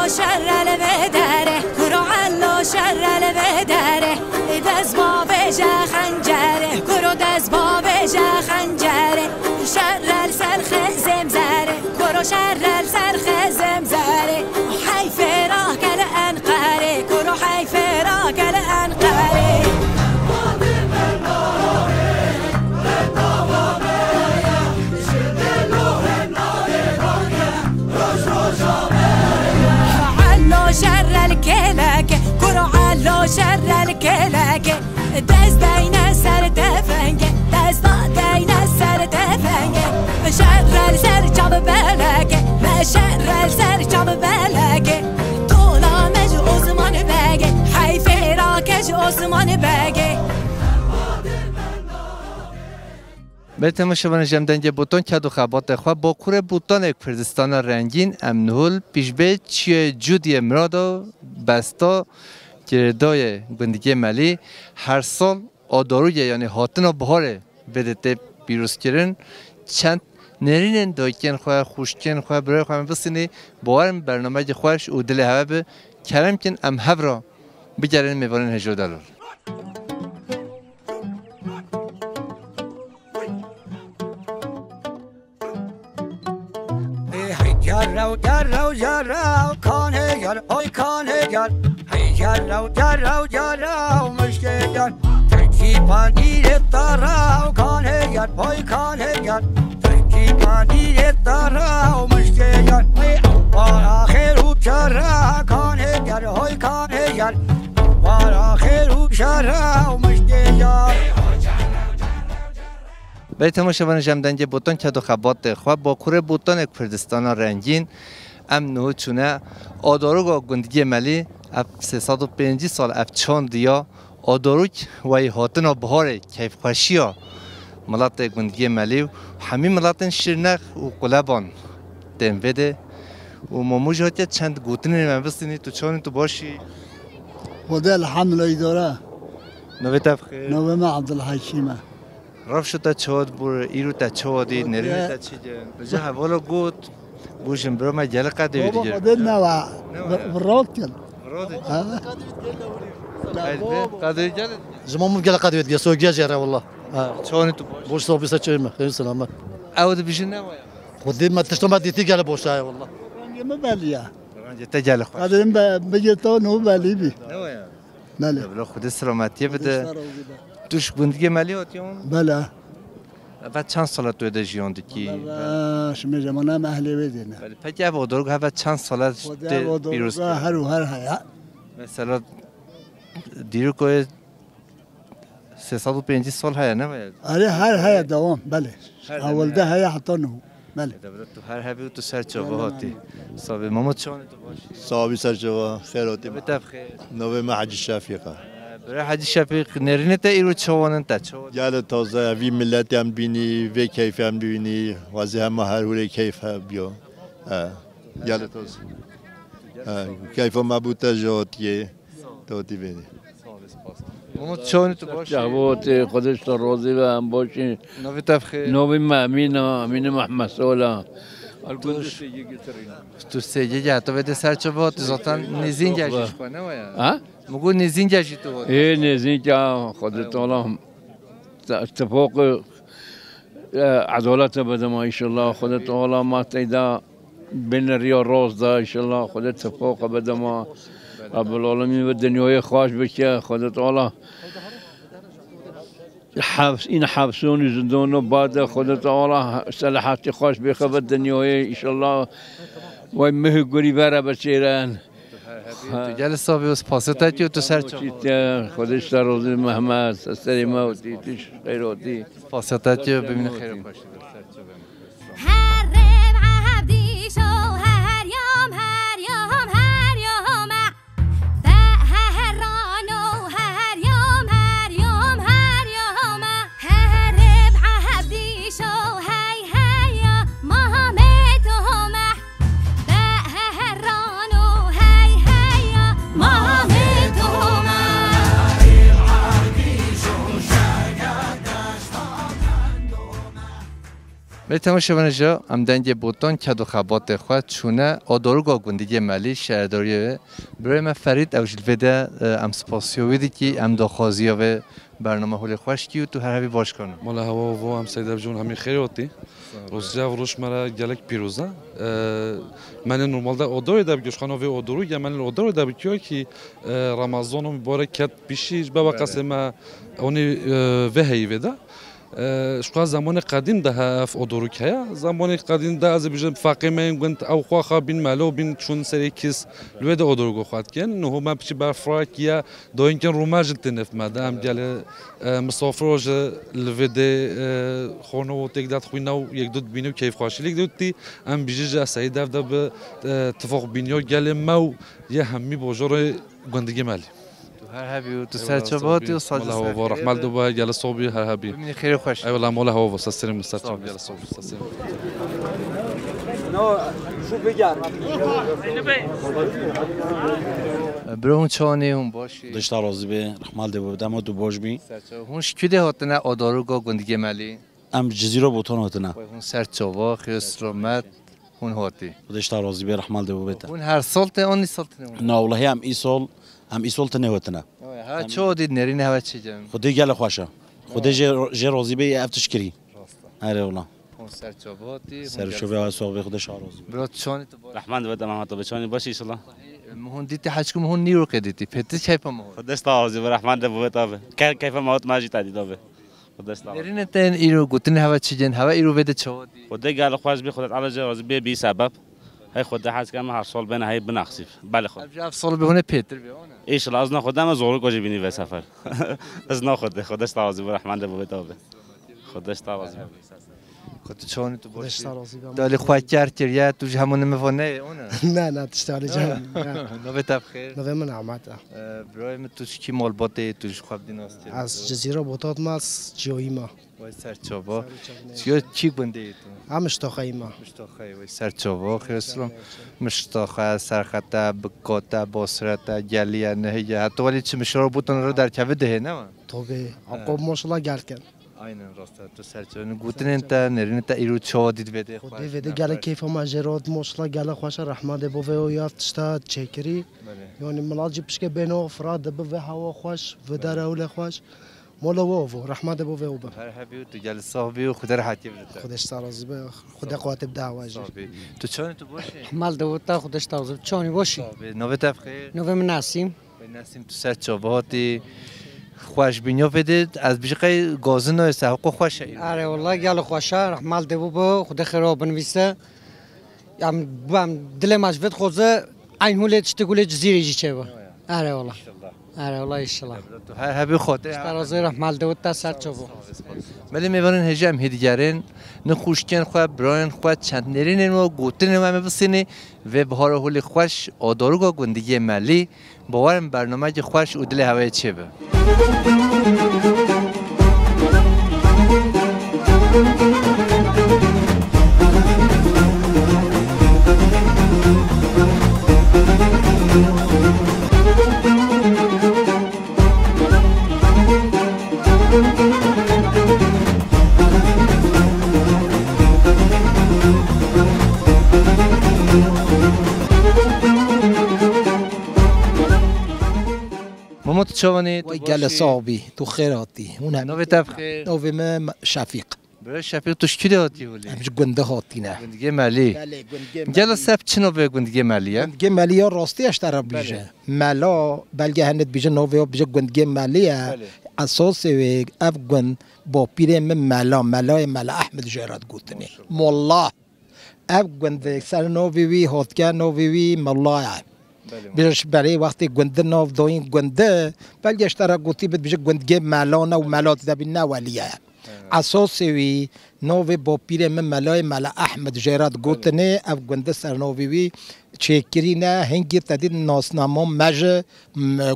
شر الودره کرو علو شر الودره دست با وجه خنجره کرو دست با وجه خنجره شر السرخ زمزره کرو شر السرخ زمزره حیف را کل انقره کرو حیف را کل انقره شر الكلاك كرو علو شر الكلاك دست دين سر تفنگ دست دين سر تفنگ شر السر جاب بلاك ما شر السر جاب بلاك طولا مج عثمان باگه حیف راکج عثمان باگه به تماشاگران جمدنگ بوتان کدو خبات خواه با کور بوتان یک کردستان رنگین امنهول پیشبه چیه جودی مرادو بستا گردای گندگی ملی هر سال آداروی یعنی هاتن و بهاره بدته بیروز کردن چند نرینن دایکن خواه خوشکن خواه برای خواه بسینی باورم برنامه خوش او دل هوا به کرم کن ام هفرا بگرن میوانن $1000 جرو جرو جرو کانه گر های کانه گر هی جرو جرو جرو مشکل گر ترکی پانیر تارو کانه گر های کانه گر ترکی پانیر تارو مشکل گر هی بار آخر و چرا کانه گر های کانه گر بار آخر و چرا مشکل گر به تماشاگران جمدنگ بوتان کدو خبات خواه با کور بوتان کردستان رنگین ام نهو چونه آداروگا گندگی ملی اف 305 سال اف چاند دیا آداروگ وی هاتن و بهار کیف خوشی ها ملات گندگی ملی و همین ملاتن شیرنخ و قلبان دم بده و ماموج هاتیه چند گوتنی من بستینی تو چانی تو باشی خدا الحمد داره نوی تفخیر نوی ما عبدالحکیمه رفت شد تا چهاد بور ایرو تا چهادی نرینه تا چیجه بجا حوالا گوت گوشم برو ما جل قدر بابا دیگر خودت نوا برات کن قدر جل زمان مو قال قدوة قال سوق جاجرة والله چهانی تو باش بوش صوب يسجل ما خير سلامات عود بیشتر نمایم خدي ما تشتم ما ديتي قال بوش هاي والله ما بالیا جت جل خوش قدریم بگه تو نو بالی بی نمایم بله بلا خود سلامتی بده توش گندگی ملی آتیون بله بعد چند سال تو ده جیاندی کی شما زمانه محلی بدینه ولی پکی اب آدارگ ها چند سال پیروز هر و هر هیا مثلا دیرو که 305 سال هیا نه آره هر هیا دوام بله اول ده هیا حتی نو بله تو هر هبی تو سر چوبه هاتی صاحب ماما چون تو باشی صاحبی سر جوا خیراتی بتفخیر نوه ما حج شفیقه برای حج شفیق نرینه تا ایرو چوانن تا چو جال تازه وی ملت هم بینی وی کیف هم بینی واسه هم هر هوری کیف بیو جال تازه کیف ما بوده جاتیه توتی بینی ماما چون تو باشی جوات خودش تا راضی و هم باشی نوی تفخیر نوی امین محمد سولا تو سیگه جهتا بده سر چوبه هاتی زاتن نزین گشتش کنه ویا مگو نزین گشتی تو این نزین که خودت الله اتفاق عدالت بده ما ایشالله خودت الله ما تیدا بین ریا راز ده ایشالله خودت اتفاق بده ما رب العالمین و دنیای خوش بشه خودت الله این حبسونی زندان و بعد خودت الله صلاحاتی خوش بخه و دنیای ایشالله و مه گوری بره بچیرن تو جل صاحبی از پاستا که تو سر چوبه خودش در روز محمد سری موتی تیش خیراتی پاستا که ببینه خیر باشی به تماشاگران جا ام دنگ بوتان کدو خبات خود چونه آدارگاه گندگی ملی شهرداری برای ما فرید اوجل وده ام سپاسیویدی که ام داخوازی و برنامه حول خوش کیو تو هر همی باش کنم مال هوا و هم سید افجون همین خیراتی روزیا و روش مرا گلک پیروزه من نورمالده آداری دب گشخانه و آدارو یا من آداری دب کیو که رمضان مبارک کت پیشی به قسم اونی وهی وده شقا زمان قدیم ده اف آدارو کیا زمان قدیم ده از بیشتر فقیه من گند او خواه بین مالو بین چون سری کس لوده آدارو خواهد کن نه هم پیش بر فراکیا داین کن روماج تنف مادام گل مسافرج لوده خونه و تقدر خوینه و یک دو بینو کیف خواهشی لیک دوتی ام بیشتر سعید افدا به اتفاق بینیو گل ماو یه همی باجر گندگی مالی هر هبی و تو سرچوباتی و ساجس الله و رحمت دوباره جل صوبی هر هبی ببینی خیلی خوش ای والله مولا هوا واسه سرم مسترچم جل صوبی سرم برون چانی هم باشی دشتا راضی به رحمت دو بدم تو باش بی هونش کده هاتنه آدارگاه گندگی ملی ام جزیره بوتون هاتنه هون سرچوبا خیسرومت هون هاتی دشتا راضی به رحمت دو بده هون هر سال ته آنی سال ته نه والله ام ای سال تنه هاتنه ها چه دید نرین هوا چه جم خودی گل خوشه خودی جه راضی به افتش کری آره والله هون سرچوباتی سرچوبه ها سوق خودش راضی برات چانی تو باش رحمان دو بدم تو بچانی باشی ان هون دیتی حجکم هون نیرو کدیتی پتی چای پام خودش راضی به رحمان دو بتابه کیف موت ماجی تادی دوبه خودش نرین تن ایرو گوتن هوا چه جن هوا ایرو بده چه دی خودی گل خواهش به خودت علاج راضی به بی سبب هی خود حس کم هر سال بین هی بنخسیف بله خود اب سال بهونه پیتر بیونه ایش الله از نه خودم زور کوچی بینی به سفر از نه خودش راضی به رحمان دو بتابه خودش راضی خود چانی تو باشی دالی خواهد کرد تو همون نمیفونه اونه نه تشتغل جان نوبت بخیر نوبت من عمته برای من توش کی مال باته توش خواب دیناستی از جزیره بوتات ما از جویما وای سرچوبا چی گنده ای تو هم مشتاقی ما مشتاقی وای سرچوبا خیر اسلام مشتاقه سرخطه بکاته باسرته گلیه نهیه حتی ولی چه مشارو بودن رو در کوه ده نه تو به عقب ماشالله گل کن aynen rasta to serçe gutinen ta nerin ta iru çodid vede خودی وده گله کیف ما جرات ماشالله گله خوش رحمت بو و یافتشتا چکری یعنی ملاجی پشک بینو فراد بو هوا خوش و در اول خوش مولا وو رحمت بو و هر هبی تو گل صاحبی و خدا راحتی بده خودش راضی به خدا قوت بدعوا تو چون تو باشی مال دوتا خودش راضی چونی باشی نوبت بخیر نوبت نسیم نسیم تو سرچوباتی خوش بینیو بدید از بیشتر گازن و استحقاق خوشه آره والله گل خوشه رحمت دو به خدا خراب بنویسه ام دل مجبور خوزه این هوله تشتغل جزیره چه با آره والله آره والله ان شاء الله تو هر هبی خاطر راضی رحمت دو تا سر چوبو ولی میبرن هجم هدیگرن نخوشکن خو براین خو چند نرین و گوتن و مبسینی و بهار هولی خوش آدارگاه گندگی ملی باورم برنامه خوش ودل هوای چه به محمد چوانی وای گل صاحبی تو خیراتی اون نوبت بخیر نوبت من شفیق برای شفیق توش کی هاتی ولی همش گنده هاتی نه گندگی ملی بله گل سب چنو به گندگی ملیه گندگی ملی ها راستی اشتر بیشه ملا بلگه هند بیشه نوبت بیشه گندگی ملیه اساس و اف گند با پیر من ملا احمد جرات گوتنی مولا اف گند سر نوبی هات که نوبی ملا بیش برای وقتی گنده ناف داین گنده بلکه اشتراک گویی بد بیش گندگی ملانا و ملات دبی نوالیه اساسی وی نوی با پیر من ملا احمد جرات گوتنه اف گنده سر نوی وی چکری نه هنگی تدید ناسنامه مج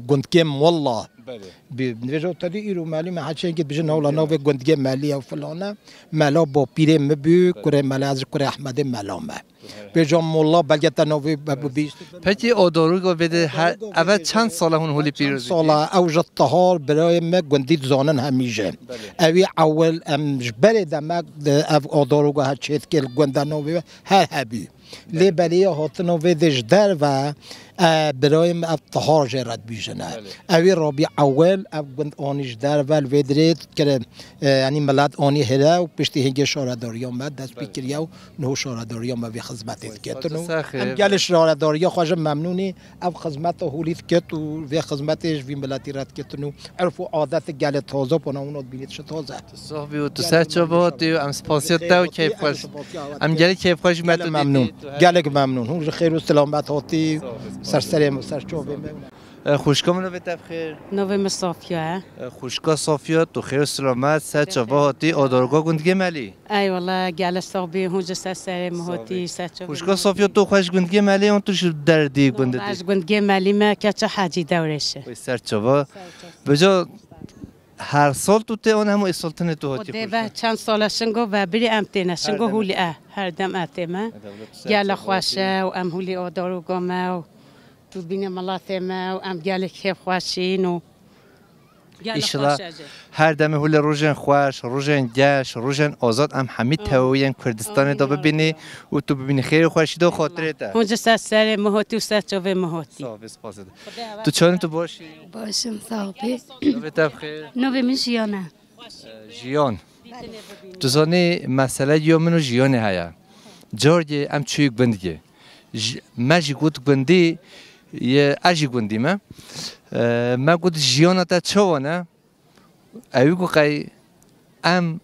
گندگی مولا بنویجو تدی ایرو مالی ما حتی اینکه بجن هولا نوی گندگی مالی و فلانه مالا با پیره مبی کره مالا از کره احمد مالا ما بجام مولا بلگت نوی بیست پکی آداروگا بده هر اول چند ساله هون هولی پیروزی ساله اوج الطهار برای ما گندید زانن همیشه اوی اول جبل دمک اف آداروگا هر چیز که گنده نوی هر هبی لی بلی هات نوی دجدر و برایم اف طهار جرد بیشنه اوی رابی اول اف گند آنیش در ول ودرید که یعنی ملت آنی هلا و پشتی هنگی شارداریا مد دست بیکریا و نه شارداریا ما وی خدمت کتنو ام گل شارداریا خواجه ممنونی اف خدمت هولیت کت و وی خدمتش وی ملتی رد کتنو عرف و عادت گل تازه پنا اونات بینید شو تازه صاحبی و تو سر چاباتی و ام سپاسیت تا و کیف خوش ام گلی کیف خوش مت ممنون گلک ممنون هون خیر و سلامت هاتی سرسریم سرچوبه خوشکا منو بده بخیر نوی مصافیه خوشکا صافیه تو خیر و سلامت سر چابه هاتی آدارگاه گندگی ملی ای والله گل صاحبی هونجا سرسریم هاتی سر چوبه خوشکا صافیه تو خوش گندگی ملی اون توش دردی گنده دی خوش گندگی ملی ما که چه حاجی دورشه سر چابه بجا هر سال تو ته اون همو اسالتن تو هاتی خوشکا چند سال شنگو و بری امتینه شنگو هولی هر دم اتیمه گل خوشه و ام هولی آدارگاه ما تو بین ملات ما و ام گل کیف خوشین و ایشالا هر دم هول روزن خوش روزن گش روزن آزاد ام همه تویین کردستان دا ببینی و تو ببینی خیر خوشی دو خاطره تا اونجا سر مهاتی و سر چوبه مهاتی تو چون تو باشی باشم صاحبی نوی تبخیر نوی من جیانه جیان تو زانی مسئله یا منو جیانه هیا جارگی ام چویک بندگی ماجی گوت بندی یه اجی گندی ما گوت جیانا تا چوانه اوی گو قای ام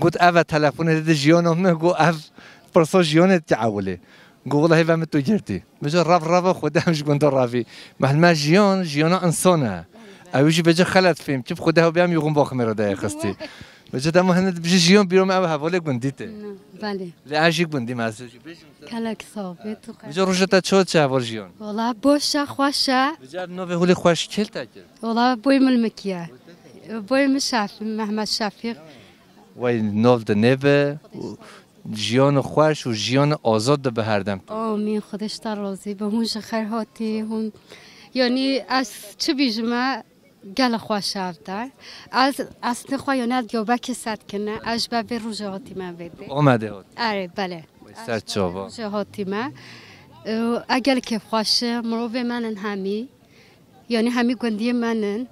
گوت اوه تلفون دیده جیانا ما گو اف پرسا جیانت تعوله گو والله هم تو گرتی بجا رف خود همش گنده رفی محل ما جیانا انسانه اویجی بجا خلط فیم کیف خود ها بیام یقوم باخ مرا ده خستی بجا دم هند بجا جیان بیرم او حواله گندیته بله لعجی گندی مازه کلک ثابت بجا روزتا چه حوال جیان والله باشه خوشه بجا نو به هولی خوش کل تاکل والله بوی ملمکیه بوی مشافی محمد شفیق وای نو ده نبه جیان خوش و جیان آزاد به هر دم آمین خودش تا راضی به هونش خیر هاتی هون یعنی از چه بیجمه گل خوش افتر از اصل خوایانت گوبه که ست کنه از به روزهاتی من بده آمده هات آره بله سر چابا روزهاتی من اگر که خوشه مروه منن همی یعنی همی گندی منن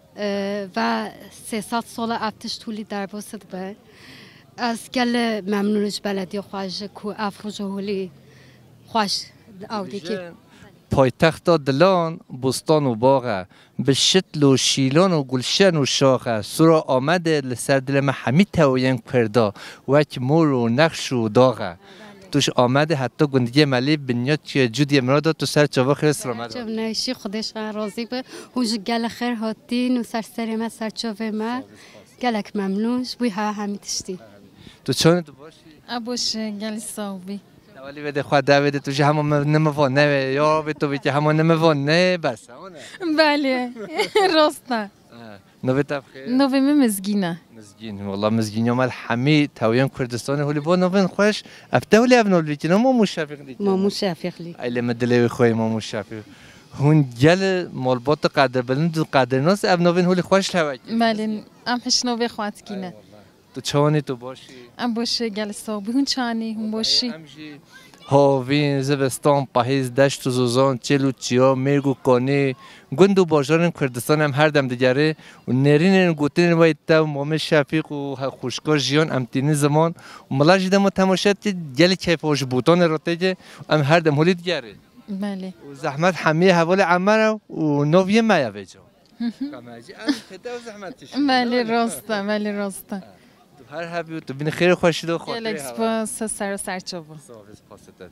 و 300 سال افتش طولی در باست به از گل ممنونش بلدی خوش کو افروزه هولی خوش آودی که پایتخت دلان بستان و باغه به شتل و شیلان و گلشن و شاخه سرا آمده لسر دل ما همه تویین کرده وک مور و نقش و داغه توش آمده حتی گندگی ملی بنیاد چیه جودی امرادا تو سر چاوا خیر سلامت جب نشی خودش راضی به هونج گل خیر هاتین و سر ما سر چاوا ما گلک ممنونش بوی ها همه تشتی تو چون تو باشی؟ ابوش گل صاحبی ولی بده خود داوید تو جه همون نموانه یا به تو بیچه همون نموانه بس بله راسته نوی تبخیر نوی مزگینه مزگین والله مزگین یوم الحمی تویان کردستان هولی با نوین خوش افته ولی ابن الویتی ما مشافق لیک ما مشافق لیک ایله مدلی خوی ما مشافق هون گل مالبات قدر بلند قدر ناس ابن نوین هولی خوش لوک بله ام حش نوی خوات کینه تو چانی تو باشی ام باشه گل صاحبی هون چانی هون باشی هاوین زبستان پاییز دشت و زوزان چلو چیا میرگو کانی گند و بازارن کردستان هم هر دم دیگره و نرین گوتین وای تا مام شفیق و خوشکار جیان امتینی زمان و ملاجی دم تماشات که گلی کیف وش بوتان راتجه هم هر دم هولی دیگره بله و زحمت حمی حوال عمره و نویه مایا وجا کماجی ام خدا زحمتش بله راسته بله راسته هر هبی تو بین خیر خوشید و خاطره گلک سپاس سر و سرچوبه سپاس پاستت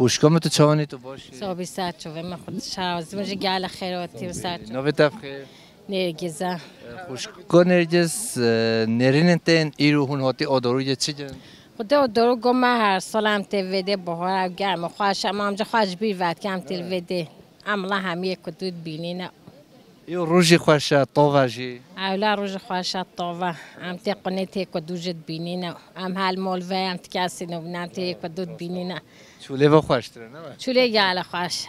خوشکام تو چوانی تو باشی صابی سر چوه من خود شاوز منجی گال خیراتی و سر چوه نوی تفخیر نرگزه خوشکا نرگز نرین تن ایرو هون هاتی آداروی چی جن؟ خدا درو گم هر سال هم تلویده بهار گرم خواهش هم همجا خواهش بیر وقت که هم تلویده عملا همیه کدود بینی نه یو روزی خوش طاوه جی اولا روز خواهش طاوه هم تقنه تی کدوجت بینی نه هم حال مولوه هم تکاسی نو هم تی کدود بینی نه چوله و خوش تره نه چوله گاله خواهش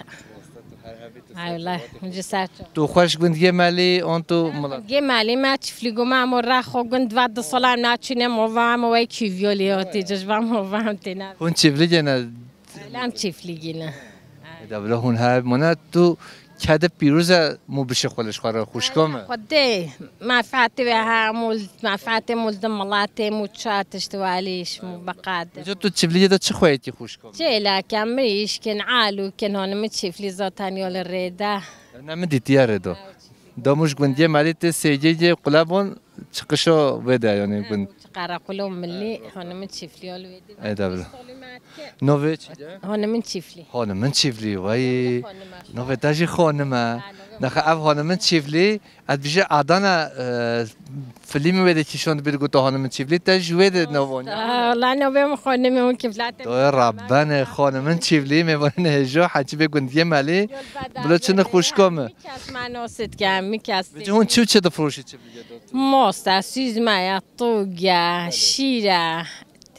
اولا منجی سر چوه تو خوش گندگی مالی آن تو ملا گه مالی ما چفلیگو ما مرا خو گند ود سالم نچینه موام موای کیویولیاتی جشوام موام تینا هون چفلی نه لام چفلیگی نه دبلا هون هر منا تو کد پیروز مو بشه خودش خورا خوشکامه خدي ما فاتي بها ما فاتي مولد ملاتي موتشاتش تواليش مو بقاد جو تو چفلی دا چه خواهیتی خوشکام جيلا كامريش كن عالو كن هون متشفلي زاتاني ولا الريدا نه دیتی ردا داموش گندگی مالی ت سیجی قلبون چقشو بده یعنی گند قرا كلهم ملي هون متشفلي ولا ای دبلا نوی چی هون متشفلي خانم چیفلی وای نوی تاجی خانم نخ اف خانم چیفلی از بیش آدانا فیلم ویده کشوند بیرگو تو خانم چیفلی تاج ویده نوانی لا نوی خانم اون کفلات تو ربان خانم چیفلی میوانه هجا حتی به گندگی مالی بلا چند خوشکامه میکاس مناسد کم میکاس هون چه دفروشی چیفلی ماست سیزما طوگا شیره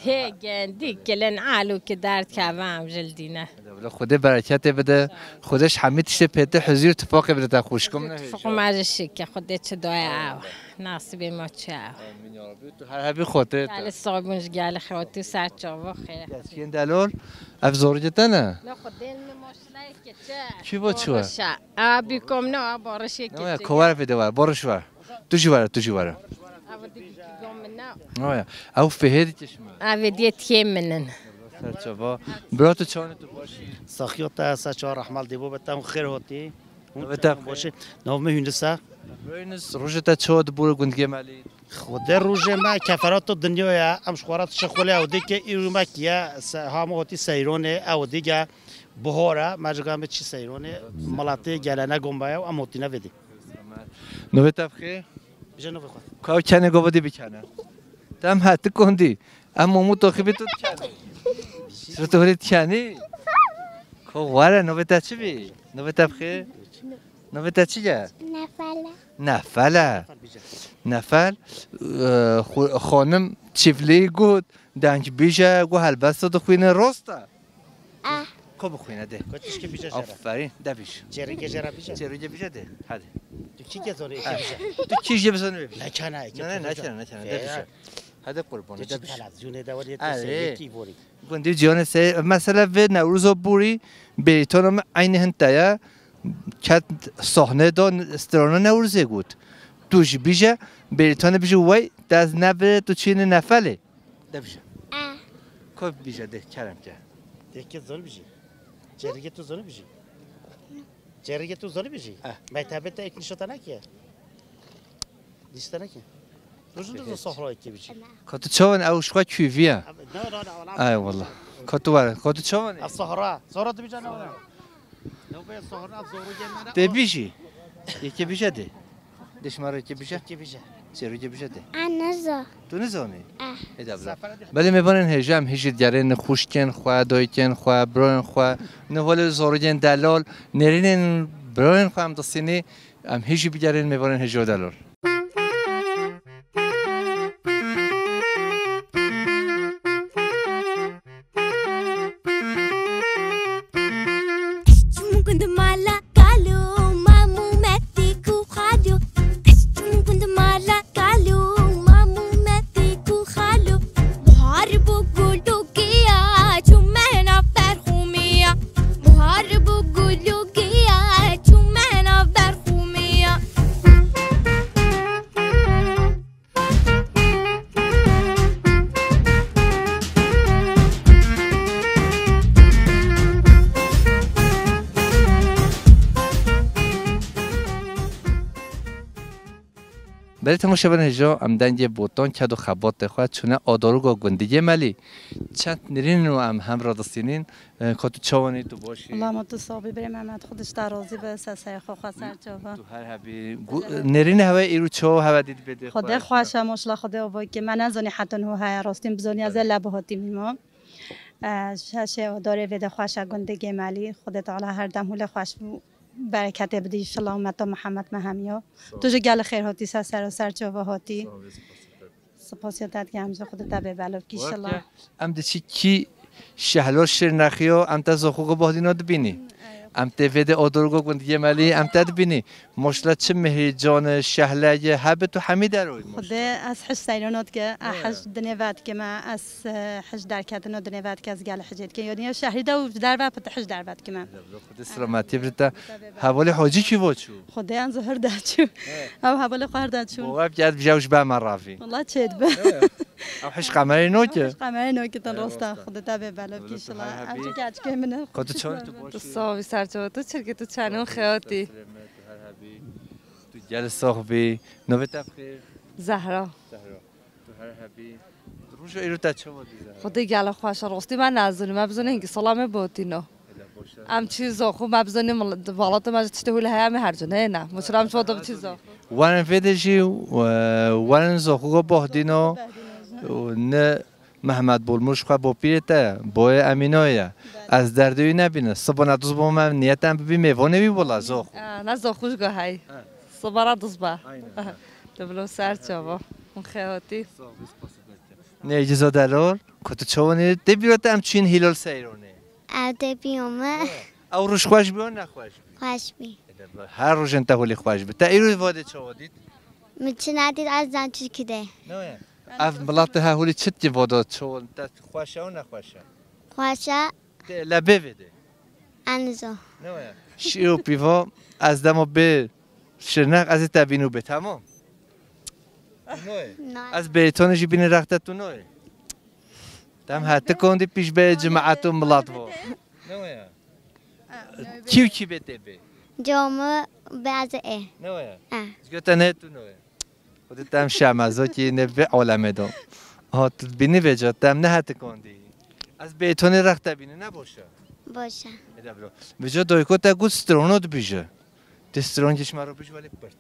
هیگن دیگلن عالو که درد کردم جلدینه. خدا برکت بده خودش همه تیشه پیته حضور اتفاق بده تا خوشکم نه. اتفاق ماجشی که خدا چه دعا نصیب ما چه. آمین یا ربی تو هر حبی خاطرت. گل صابونش گل خاطر سر چاوا خیره. کین دلال افزار جت نه. نه خدا نماشله که چه. کی با چوا؟ آبی کم نه بارشی که. نه کوار بده وار بارش وار. تو جواره. نه او فهدی چشم. آودی تیم منن. سرچوا برات چانه تو باشی. ساخیوتا سچار رحمال دیو بتام خیر هاتی. بتام باشه. نام هندسا. برینس روزت چود بور گندگی مالی. خود روز ما کفرات دنیای امش خورات شخوله او دیگه ایرو ما کیا هم هاتی سیرونه او دیگه بهاره ماجگام چی سیرونه ملاتی گلنا گمبای و اموتی نویدی. نوی تفخی؟ بیشتر نوی خود. کاو کنه گوودی بکنه. تام حتی کندی. اما مو تو خیلی تو کنی. چرا تو هری کنی؟ کو واره نوی تا چی بی؟ نوی تفخی؟ نوی تا چی جا؟ نفل خانم چیفلی گود دنگ بیشه گو هلبسته تو خوینه راسته کو بخوینه ده کتیش که بیشه آفرین ده بیشه چریگه بیشه ده هده تو کی گذاری که بیشه تو کیش جه بزنه بیشه نه ده بیشه هده قربانه ده بیشه تلویزیون داوری تو کی بوری گندی جان سه مثلا و نوروز بوری بیتونم عین هنتایا کات صحنه دان استرانه نوروزه گود توش بیشه بیتونه بیشه وای دست نبره تو چین نفله ده بیشه کو بیشه ده کرم که ده که زن بیشه چریگه تو زن بیشه چریگه تو زن بیشه متابعت یک نشاط نکیه دیست نکیه روزن تو صحرای کی بیشه کاتو چون اوشقا کیویه نه ای والله کاتو واره کاتو چون الصحراء صحراء تو بیشه نه نو به صحراء زورو جمعنا ده بیشی یکی بیشه ده دشماره یکی بیشه چرا یکی بیشه ده نزا تو نزانی ادبلا ولی میبرن هجام هیچ دیگری خوش کن خواه دای کن خواه بران خواه نه ولی زورجن دلال نرین بران خواه هم دستینی هم هیچ بیگرین میبرن هجا دلال برای تماشاگران هجا امدنگ بوتان کد و خبات خواهد چونه آداروگا گندگی ملی چند نرین و هم را دستینین که تو چوانی تو باشی الله ما تو صابی بریم محمد خودش ترازی به سسای خواه سر چوبا تو هر هبی نرین هوا ایرو چو هوا دید بده خدا خواهش ماشلا خدا وای که من نزانی حتی هو های راستیم بزنی از لبهاتی میما شش داره وده خواهش گندگی ملی خدا تعالی هر دم هول خواهش برکت بدی ان شاء الله امت محمد مهمیا تو جو گل خیر هاتی سر و سر چوبا هاتی سپاسیت که همزه خودت به بلوف کی ان شاء الله ام دچی کی شهلار شرنخیو ام تزخوق بادینا دبینی ام تفید آدرگو گندگی ملی ام تدبینی مشلا چه مهیجان شهله هب تو حمید روی خدا از حج سیرانات که حج دنیوات که ما از حج در کردن دنیوات که از گل حجت که یعنی شهری دو در وقت حج در وقت که ما خدا سلامتی برتا حوالی حاجی کی وچو خدا ان ظهر دادشو او حوالی خهر دادشو وقت جد بجوش به مرافی والله چید به او حش قمری نوکه قمری نوکه تن راستا خدا تبه بالا کی ان شاء الله اجی کاج که من خدا چون تو باشی صافی سرچو تو چرا که تو چنون خیاطی تو جل صاحبی نوبت بخیر زهرا تو هر هبی روزو ایرو تا چه بودی خدا گله خوش راستی من نزدونی ما بزنیم اینکه سلام بودینو ام چیزا خوب ما بزنیم والات ما تشتهول های هر جنه نه مشرم شو تو چیزا وان فیدجی وان زخو بودینو نه محمد بولموش خواه با پیرته با امینایه از دردوی نبینه صبح ندوز با من نیتم ببی میوانه بی بولا زخو نه زخوش گاه های صبح ندوز با دبلو سر چاوا اون خیاطی نه اجازه دلار کتو چوانی دبیرات ام چین هیلال سیرونه دبیومه او روش خوش بیان نخوش خوش بی هر روز انت هولی خوش بی تا ایروز واده چوادید میچه ندید از زنچی کده نه اف ملاته ها هولی چت جواده چون تا خوشه و نخوشه خوشه لبه بده انزا نه شیو پیوا از دمو به شرنق از تبینو به تمام نه از بیتونجی بین رخت تو نه تم حتی کندی پیش به جماعت و ملات و نه کی بده به جامعه بعض نه گفت نه تو نه خودت هم شمازا که نه به عالمه دام ها تو بینی وجات تم نه حتی کندی از بیتون رخت بینه نباشه باشه وجا دایکو تا گوش سترونات بیشه تسترونجش مرا بیش ولی برد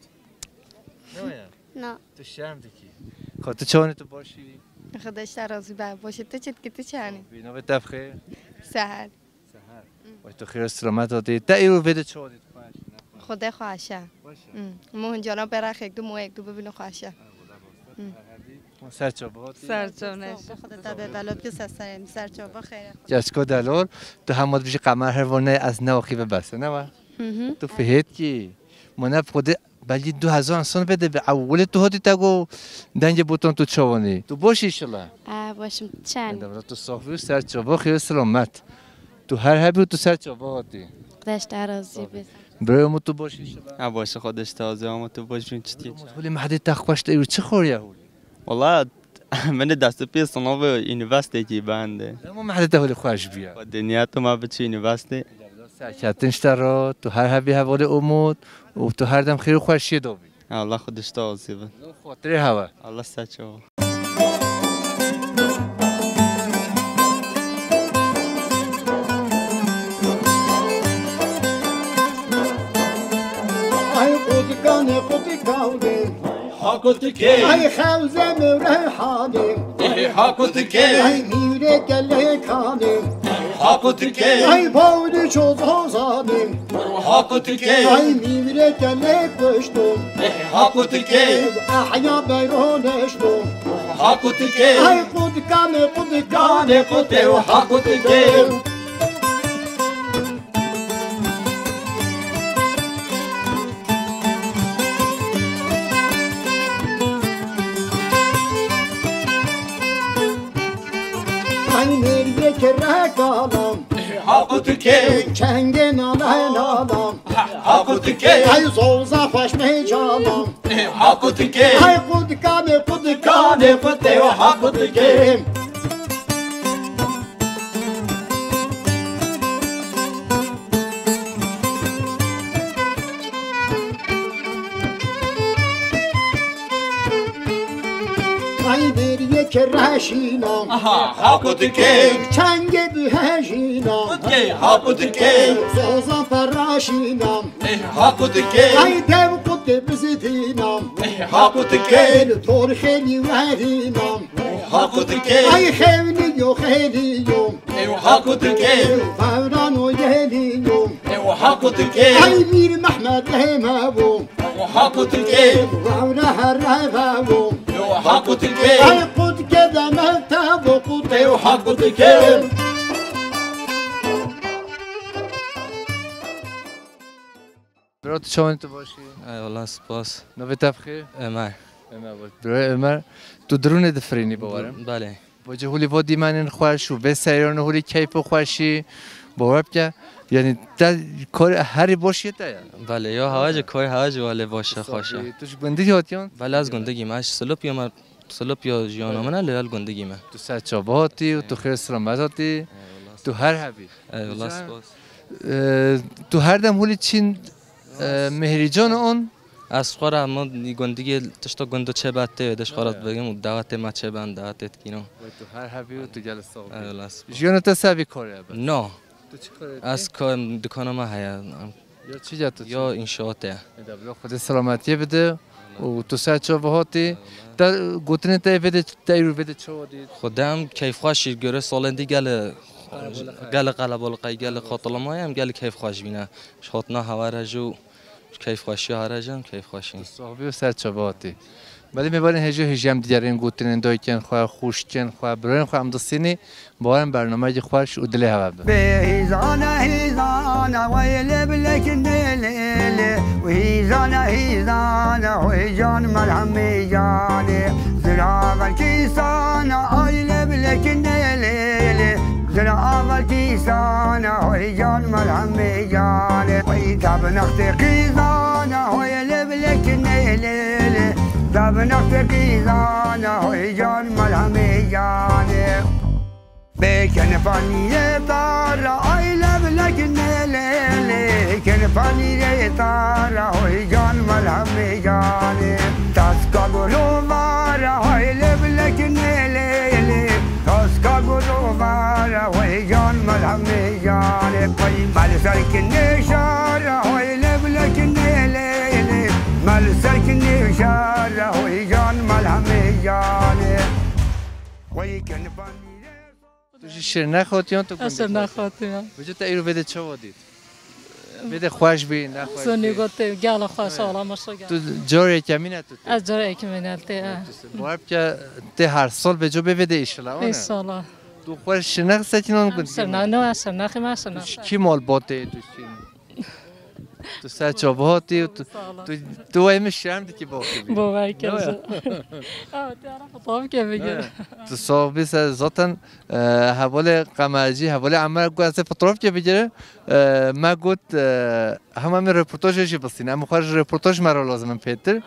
نه تو شرم دکی خاطر چونه تو باشی خداش راضی باشه تو چت که تو چانی بینا به تفخه سحر وای تو خیر سلامت دادی تا ایرو بده چه دید خدا خواهشه مون جانا برخ یک دو مو یک دو ببینو خواهشه سرچوبات سرچوبه خدا تبه بالا که سسرم سرچوبه خیره جسکو دلار تو همات بیش قمر هروانه از نواخی به بسه نه تو فهید کی منف خود بلی 2000 انسان بده به اول تو هاتی تگو دنج بوتون تو چوانی تو باشی ایشالله باشم چند دبرا تو صافی سر چوبا خیر سلامت تو هر هبی تو سر چوبا هاتی خداش راضی بشه برای تو باشی ایشالله باشه خودش تازه اما تو باشین چی ولی مهدی تخوشت ایرو چه خوری هول والله من دست پی صناب یونیورسیتی کی بنده اما مهدی تهول خوش بیا دنیا تو ما به چه یونیورسیتی سرکتنش ترا تو هر هبی حوال امود و تو هر دم خیر و خوشی دوبی الله خودش تازه به خاطر هوا الله سچو ای قدگان قدگانه حاكتك ای خوزه مرحانه حاكتك ای میره گلکانه حاكتك ای باود چوزازانه حاكتك ای میره گلک بشتم حاكتك احیا بیرونشتم حاكتك ای قدگان قدگانه قدگانه حاكتك کرکانم حاکتک چنگ نانم حاکتک ای زوزه خوش می جانم حاکتک ای قدگان قدگان حاکتک ای بریه که رشینم حاکت که چنگ بهشینم حاکت که سازم فراشینم حاکت که ای دم قد بزدینم حاکت که طور خیلی ورینم حاکت که ای خیلی و خیلیم حاکت که فوران و یلیم حاکت که ای میر محمد همو حاکت که وورا هرفو حاکت که ای قد قدمت و قد حاکت که برات شما تو باشی؟ والله سپاس. نویت بخیر؟ عمر. برای عمر تو درون دفرینی باورم؟ بله. وجه هولی وادی من خوش و به سیران هولی کیف خوشی باور بکه یعنی تا کار هری باشی تا بله یا هواج کار هواج ولی باشه خوشه. توش گندگی هاتیان؟ بله از گندگی ماش سلوپ یا جیانا من لیال گندگی ما. تو سرچاباتی و تو خیر سلامتی تو هر حبی. والله سپاس. تو هر دم هولی چین مهری جان آن از خورا ما گندگی تشتا گندو چه باته دش خورات بگیم دعوت ما چه بند دعوتت کینو. تو هر حبی و تو جلسه صاحب. والله سپاس. جیانا تا سبی کاری اب. نه. تو چی کاری؟ از کار دکان ما هیا. یا چی جات؟ یا انشاءاته. دبلا خود سلامتی بده و تو سرچاباتی تا گوتنی تا بده تایرو بده چه ودی؟ خودم کیف خوشی گره سالندی گل قلبال قای گل خاطر ما هم گل کیف خوش بینه شاتنا هوا رجو کیف خوشی هرجم کیف خوشی صاحبی و سرچاباتی ولی میبارین هجام دیگرین گوتنین دای کن خواه خوش کن خواه برای خواه امدستینی بارن برنامه خوش و دلی هوا بده. هیزان ویل بلکن لیلی و هیزان و جان مرهمی جانی زراور کیسان آیل بلکن لیلی زراور کیسان و جان مرهمی جانی وی دب نخت قیزان ویل بلکن لیلی دب نخت قیزان و جان مرهمی جانی بکن فانیه تارا آیله بلکن لیلی کن فانیه تارا های جان ملهم جانی تاسکا گلو مارا آیله بلکن لیلی تاسکا گلو مارا های جان ملهم جانی پای مال سرکن نشارا آیله بلکن لیلی مال سرکن نشارا های جان ملهم جانی وی کن فانیه تو شیر نخواتیان تو گنده؟ شیر نخواتیان. وجه تا ایرو بده چه ودید؟ بده خوش بی نخوش سونی گوته گل خوش آلا ماشو گل. تو جاری کمینه تو؟ از جاری کمینه ته. باید که ته هر سال به جو بده ایشالا آنه؟ ایشالا. تو خوش شنخ سچینان کن؟ شنخ نه شنخ ما شنخ. کی مال باته تو چین؟ تو سرچاباتی و تو ایم شرم دی که باقی بی؟ باوری کردم. خطاب که بگیر. تو صاحبی سر ذاتن حوال قمرجی حوال عمر گو از فطرف که بگیره ما گفت همه می رپورتاژش بسینه اما خواهش رپورتاژ مرا لازمه پیتر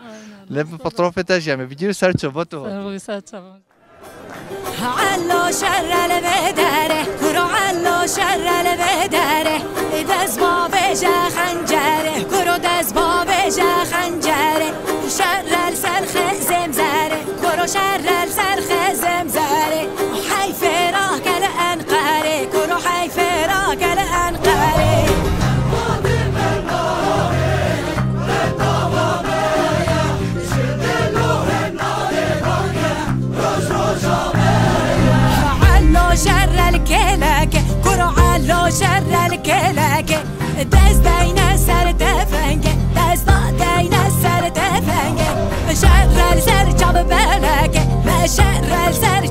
لب فطرف تجمع بگیره سرچابات و سرچابات علو شر البدره کرو علو شر البدره دست با بجا خنجره کرو دست با بجا خنجره شر السرخ زمزره کرو شر السرخ زمزره حیف راه گل انقره کرو حیف راه گل انقره شر الكلاك كرو علو شر الكلاك دز داينا سر تفنگ دز داينا سر تفنگ شر السر جاب بلاك ما شر السر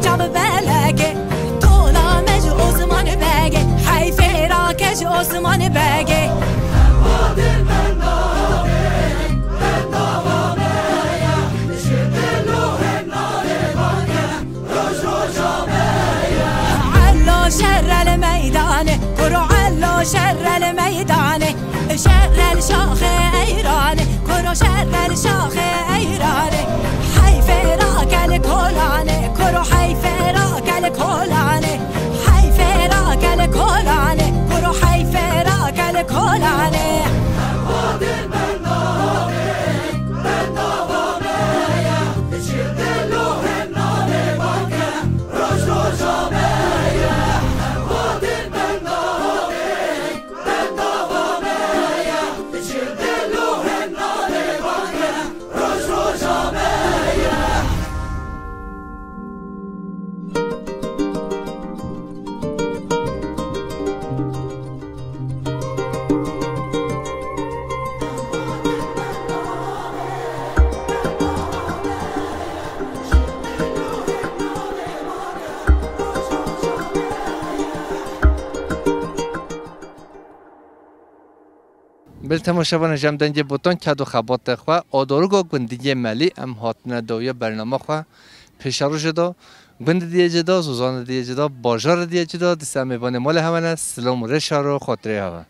بل تماشاوان جمدنج بوتان کدو خبات خو آدارگا گندگی ملی ام هاتنه دویا برنامه خو پیشارو جدا گند دیگه جدا زوزان دیگه جدا باجار دیگه جدا دست امیبان مال همانه سلام و رشار و خاطره هوا